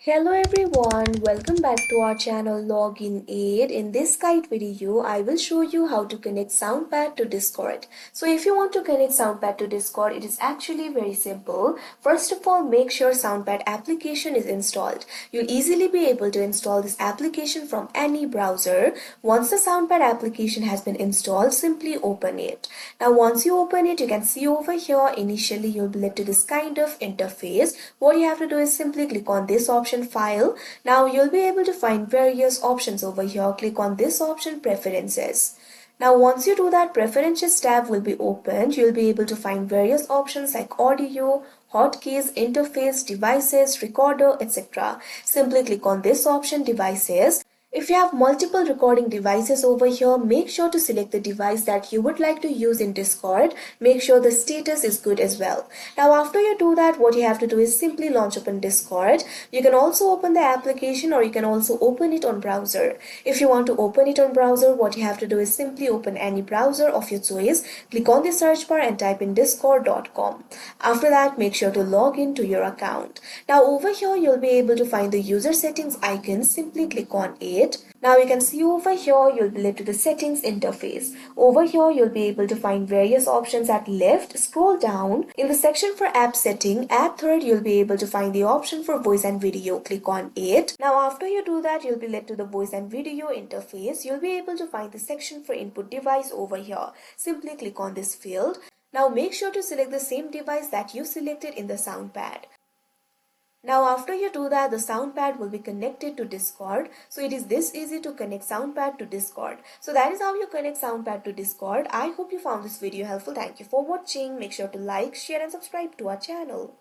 Hello everyone, welcome back to our channel Login Aid. In this guide video, I will show you how to connect Soundpad to Discord. So if you want to connect Soundpad to Discord, it is actually very simple. First of all, make sure Soundpad application is installed. You'll easily be able to install this application from any browser. Once the Soundpad application has been installed, simply open it. Now once you open it, you can see over here, initially you'll be led to this kind of interface. What you have to do is simply click on this option file. Now you'll be able to find various options over here. Click on this option preferences. Now once you do that, preferences tab will be opened. You'll be able to find various options like audio, hotkeys, interface, devices, recorder, etc. Simply click on this option devices. If you have multiple recording devices over here, make sure to select the device that you would like to use in Discord. Make sure the status is good as well. Now after you do that, what you have to do is simply launch open Discord. You can also open the application or you can also open it on browser. If you want to open it on browser, what you have to do is simply open any browser of your choice. Click on the search bar and type in discord.com. After that, make sure to log in to your account. Now over here, you'll be able to find the user settings icon. Simply click on it. Now you can see over here you'll be led to the settings interface. Over here you'll be able to find various options at left. Scroll down. In the section for app setting, at third you'll be able to find the option for voice and video. Click on it. Now after you do that, you'll be led to the voice and video interface. You'll be able to find the section for input device over here. Simply click on this field. Now make sure to select the same device that you selected in the Soundpad. Now after you do that, the Soundpad will be connected to Discord. So it is this easy to connect Soundpad to Discord. So that is how you connect Soundpad to Discord. I hope you found this video helpful. Thank you for watching. Make sure to like, share and subscribe to our channel.